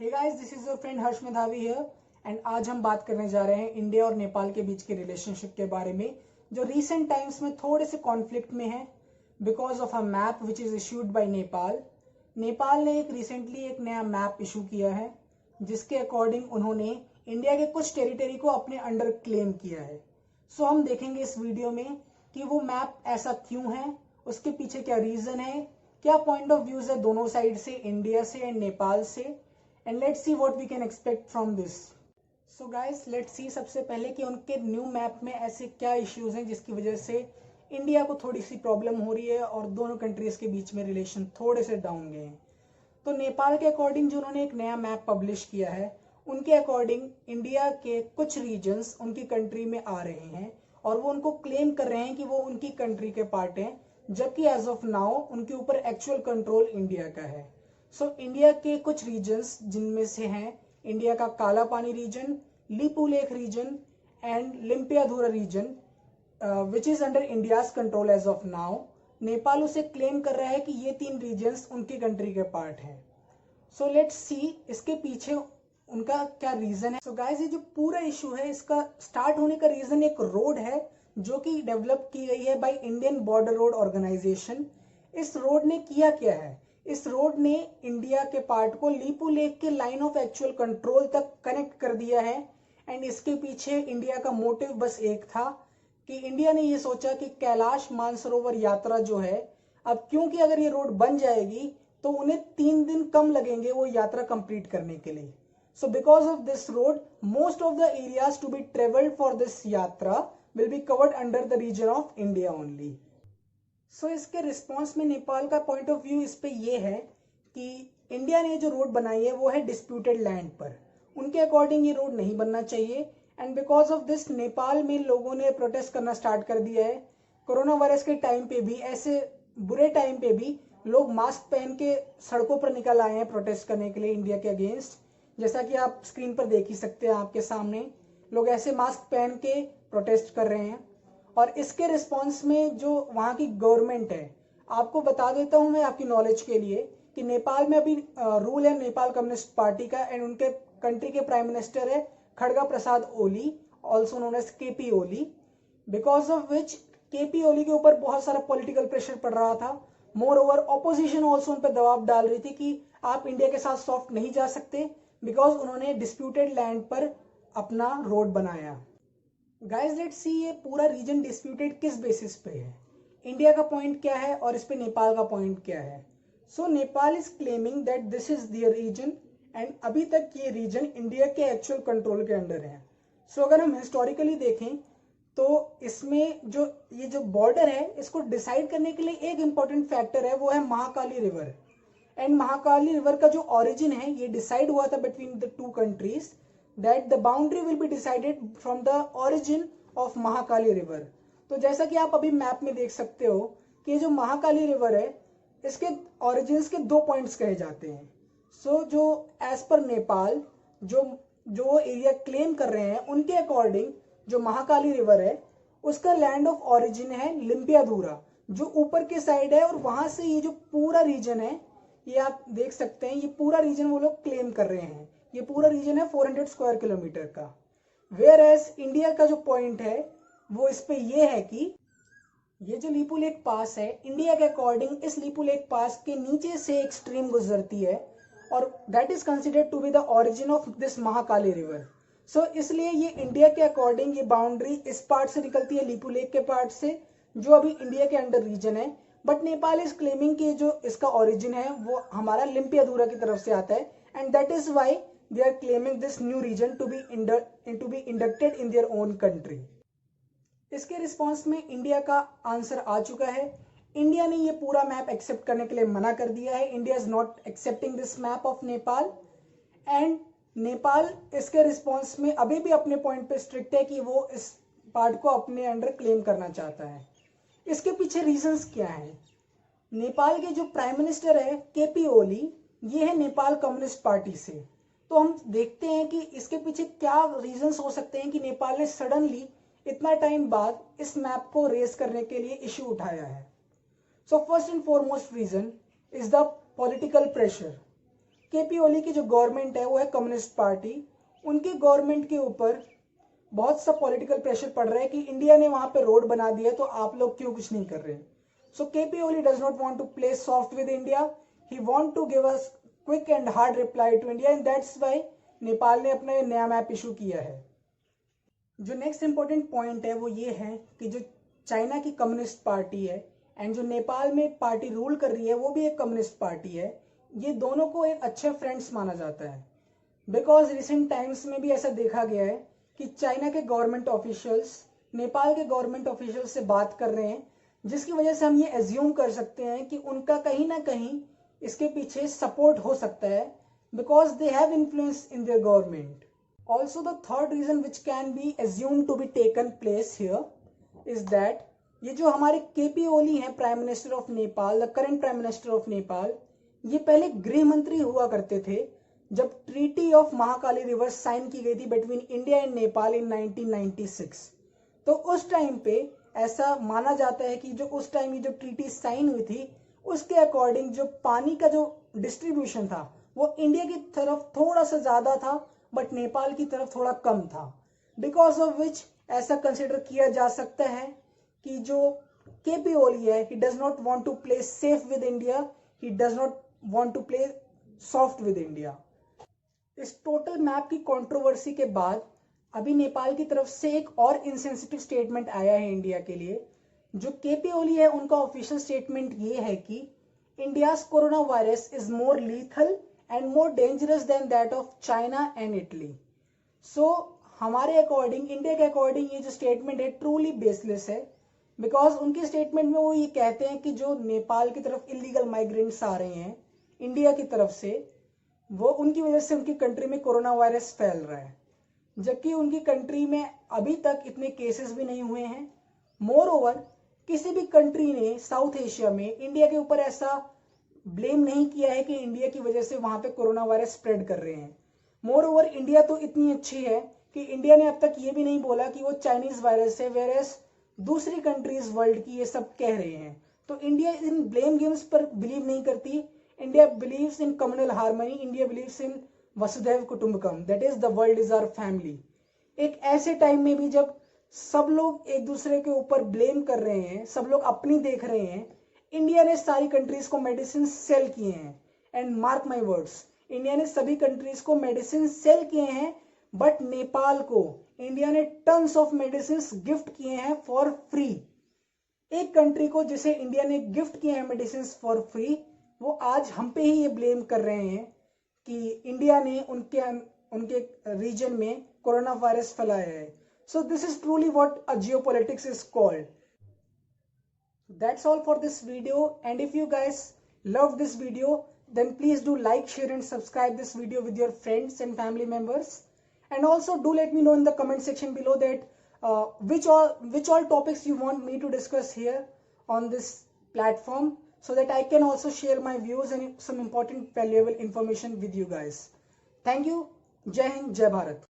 Hey guys, this is your friend Harsh Medhavi here and आज हम बात करने जा रहे हैं इंडिया और नेपाल के बीच के रिलेशनशिप के बारे में जो रीसेंट टाइम्स में थोड़े से कॉन्फ्लिक्ट में है because of a map which is issued by Nepal. Nepal ने रिसेंटली एक नया मैप इशू किया है जिसके अकॉर्डिंग उन्होंने इंडिया के कुछ टेरिटरी को अपने अंडर क्लेम किया है। सो हम देखेंगे इस वीडियो में कि वो मैप ऐसा क्यों है, उसके पीछे क्या रीजन है, क्या पॉइंट ऑफ व्यूज है दोनों साइड से, इंडिया से एंड नेपाल से, and let's see what we can expect from this. So guys, let's see सबसे पहले कि उनके न्यू मैप में ऐसे क्या इश्यूज हैं जिसकी वजह से इंडिया को थोड़ी सी प्रॉब्लम हो रही है और दोनों कंट्रीज के बीच में रिलेशन थोड़े से डाउन गए हैं। तो नेपाल के अकॉर्डिंग जो उन्होंने एक नया मैप पब्लिश किया है, उनके अकॉर्डिंग इंडिया के कुछ रीजन्स उनकी कंट्री में आ रहे हैं और वो उनको क्लेम कर रहे हैं कि वो उनकी कंट्री के पार्ट हैं, जबकि एज ऑफ नाउ उनके ऊपर एक्चुअल कंट्रोल इंडिया का है। इंडिया के कुछ रीजन्स जिनमें से हैं इंडिया का Kalapani region, Lipulekh region and Limpiyadhura region which is under India's control as of now. Nepal उसे क्लेम कर रहा है कि ये तीन रीजन्स उनकी कंट्री के पार्ट हैं। सो लेट्स सी इसके पीछे उनका क्या रीजन है। सो गाइस, ये जो पूरा इशू है इसका स्टार्ट होने का रीजन एक रोड है जो कि डेवलप की गई है by Indian Border Road Organisation. इस रोड ने किया क्या है, इस रोड ने इंडिया के पार्ट को लिपुलेख के लाइन ऑफ एक्चुअल कंट्रोल तक कनेक्ट कर दिया है। एंड इसके पीछे इंडिया का मोटिव बस एक था कि इंडिया ने ये सोचा कि कैलाश मानसरोवर यात्रा जो है, अब क्योंकि अगर ये रोड बन जाएगी तो उन्हें 3 दिन कम लगेंगे वो यात्रा कंप्लीट करने के लिए। So because of this road most of the areas to be travelled for this yatra will be covered under the region of India only. इसके रिस्पॉन्स में नेपाल का पॉइंट ऑफ व्यू इस पे ये है कि इंडिया ने जो रोड बनाई है वो है डिस्प्यूटेड लैंड पर, उनके अकॉर्डिंग ये रोड नहीं बनना चाहिए। And because of this Nepal में लोगों ने प्रोटेस्ट करना स्टार्ट कर दिया है। कोरोना वायरस के टाइम पे भी, ऐसे बुरे टाइम पे भी लोग मास्क पहन के सड़कों पर निकल आए हैं प्रोटेस्ट करने के लिए इंडिया के अगेंस्ट। जैसा कि आप स्क्रीन पर देख ही सकते हैं, आपके सामने लोग ऐसे मास्क पहन के प्रोटेस्ट कर रहे हैं। और इसके रिस्पॉन्स में जो वहाँ की गवर्नमेंट है, आपको बता देता हूँ मैं आपकी नॉलेज के लिए कि नेपाल में अभी रूल है नेपाल कम्युनिस्ट पार्टी का एंड उनके कंट्री के प्राइम मिनिस्टर है Khadga Prasad Oli, also known as KP Oli. Because of which KP Oli के ऊपर बहुत सारा पॉलिटिकल प्रेशर पड़ रहा था। मोर ओवर ऑपोजिशन ऑल्सो उन पर दबाव डाल रही थी कि आप इंडिया के साथ सॉफ्ट नहीं जा सकते, बिकॉज उन्होंने डिस्प्यूटेड लैंड पर अपना रोड बनाया। गाइज लेट्स सी ये पूरा रीजन डिस्प्यूटेड किस बेसिस पे है, इंडिया का पॉइंट क्या है और इस पे नेपाल का पॉइंट क्या है। So Nepal is claiming that this is their region and अभी तक ये रीजन इंडिया के एक्चुअल कंट्रोल के अंडर है। अगर हम हिस्टोरिकली देखें तो इसमें ये जो बॉर्डर है इसको डिसाइड करने के लिए एक इंपॉर्टेंट फैक्टर है, वो है Mahakali river. And Mahakali river का जो ऑरिजिन है ये डिसाइड हुआ था between the two countries, that the boundary will be decided from the origin of Mahakali river. तो जैसा कि आप अभी मैप में देख सकते हो कि ये जो महाकाली रिवर है इसके ऑरिजिन्स के 2 पॉइंट्स कहे जाते हैं। जो एज पर नेपाल जो एरिया क्लेम कर रहे हैं उनके अकॉर्डिंग जो महाकाली रिवर है उसका लैंड ऑफ ऑरिजिन है लिम्पियाधुरा जो ऊपर के साइड है, और वहां से ये जो पूरा रीजन है ये आप देख सकते हैं, ये पूरा रीजन वो लोग क्लेम कर रहे हैं। ये पूरा रीजन है 400 स्क्वायर किलोमीटर का। वेयर एज इंडिया का जो पॉइंट है वो इस पे ये है कि ये जो लिपुलेख पास है, इंडिया के अकॉर्डिंग इस लिपुलेख पास के नीचे से एक स्ट्रीम गुजरती है और that is considered to be the origin of this Mahakali river. इसलिए ये इंडिया के अकॉर्डिंग ये बाउंड्री इस पार्ट से निकलती है, लिपुलेख के पार्ट से, जो अभी इंडिया के अंडर रीजन है। बट नेपाल इज क्लेमिंग कि जो इसका ओरिजिन है वो हमारा लिम्पियाधुरा की तरफ से आता है and that is why they are claiming this new region to be inducted in their own country। इसके रिस्पॉन्स में इंडिया का आंसर आ चुका है। इंडिया ने ये पूरा मैप एक्सेप्ट करने के लिए मना कर दिया है। India is not accepting this map of Nepal and Nepal इसके रिस्पॉन्स में अभी भी अपने पॉइंट पे स्ट्रिक्ट है कि वो इस पार्ट को अपने अंडर क्लेम करना चाहता है। इसके पीछे रीजंस क्या है, नेपाल के जो प्राइम मिनिस्टर है केपी ओली, ये है नेपाल कम्युनिस्ट पार्टी से। तो हम देखते हैं कि इसके पीछे क्या रीजंस हो सकते हैं कि नेपाल ने सडनली इतना टाइम बाद इस मैप को रेज करने के लिए इश्यू उठाया है। First and foremost reason is the political pressure KP Oli की जो गवर्नमेंट है वो है कम्युनिस्ट पार्टी, उनकी गवर्नमेंट के ऊपर बहुत सा पॉलिटिकल प्रेशर पड़ रहा है कि इंडिया ने वहां पे रोड बना दिया तो आप लोग क्यों कुछ नहीं कर रहे। So KP Oli does not want to play soft with India, he want to give us quick and hard reply to India, and that's why Nepal ने अपना नया मैप इशू किया है। जो नेक्स्ट इंपॉर्टेंट पॉइंट है वो ये है कि जो चाइना की कम्युनिस्ट पार्टी है एंड जो नेपाल में पार्टी रूल कर रही है वो भी एक कम्युनिस्ट पार्टी है, ये दोनों को एक अच्छे फ्रेंड्स माना जाता है। बिकॉज रिसेंट टाइम्स में भी ऐसा देखा गया है कि चाइना के गवर्नमेंट ऑफिशियल्स नेपाल के गवर्नमेंट ऑफिशियल्स से बात कर रहे हैं, जिसकी वजह से हम ये एज्यूम कर सकते हैं कि उनका कहीं ना कहीं इसके पीछे सपोर्ट हो सकता है, because they have influence in their government. Also the third region which can be assume to be taken place here is that ये जो हमारे केपी ओली हैं, prime minister of Nepal, the current prime minister of Nepal, ये पहले गृह मंत्री हुआ करते थे जब treaty of Mahakali river sign की गई थी between India and Nepal in 1996। तो उस टाइम पे ऐसा माना जाता है कि जो उस टाइम ये जो ट्रीटी साइन हुई थी उसके अकॉर्डिंग जो पानी का जो डिस्ट्रीब्यूशन था वो इंडिया की तरफ थोड़ा सा ज्यादा था बट नेपाल की तरफ थोड़ा कम था, बिकॉज ऑफ विच ऐसा कंसिडर किया जा सकता है कि जो केपी ओली है he does not want to play safe with India, he does not want to play soft with India. इस टोटल मैप की कंट्रोवर्सी के बाद अभी नेपाल की तरफ से एक और इनसेंसिटिव स्टेटमेंट आया है इंडिया के लिए। जो केपी ओली है उनका ऑफिशियल स्टेटमेंट ये है कि India's corona virus is more lethal and more dangerous than that of China and Italy. So हमारे अकॉर्डिंग, इंडिया के अकॉर्डिंग ये जो स्टेटमेंट है ट्रूली बेसलेस है, बिकॉज उनके स्टेटमेंट में वो ये कहते हैं कि जो नेपाल की तरफ इलीगल माइग्रेंट्स आ रहे हैं इंडिया की तरफ से, वो उनकी वजह से उनकी कंट्री में कोरोना वायरस फैल रहा है, जबकि उनकी कंट्री में अभी तक इतने केसेस भी नहीं हुए हैं। मोर ओवर किसी भी कंट्री ने साउथ एशिया में इंडिया के ऊपर ऐसा ब्लेम नहीं किया है कि इंडिया की वजह से वहां पे कोरोना वायरस स्प्रेड कर रहे हैं। मोर ओवर इंडिया तो इतनी अच्छी है कि इंडिया ने अब तक ये भी नहीं बोला कि वो चाइनीज वायरस है, वेयरएस दूसरी कंट्रीज वर्ल्ड की ये सब कह रहे हैं। तो इंडिया इन ब्लेम गेम्स पर बिलीव नहीं करती। India believes in communal harmony, India believes in Vasudhaiva Kutumbakam, that is the world is our family. एक ऐसे टाइम में भी जब सब लोग एक दूसरे के ऊपर ब्लेम कर रहे हैं, सब लोग अपनी देख रहे हैं, इंडिया ने सारी कंट्रीज को मेडिसिन सेल किए हैं। And mark my words, India ने सभी कंट्रीज को मेडिसिन सेल किए हैं, बट नेपाल को इंडिया ने टन्स ऑफ मेडिसिन गिफ्ट किए हैं फॉर फ्री। एक कंट्री को जिसे इंडिया ने गिफ्ट किए हैं मेडिसिन फॉर फ्री, वो आज हम पे ही ये ब्लेम कर रहे हैं कि इंडिया ने उनके रीजन में कोरोना वायरस फैलाया है। So this is truly what a geopolitics is called. That's all for this video, and if you guys love this video then please do like, share and subscribe this video with your friends and family members, and also do let me know in the comment section below that which all topics you want me to discuss here on this platform, so that I can also share my views and some important valuable information with you guys. Thank you. Jai Hind, Jai Bharat.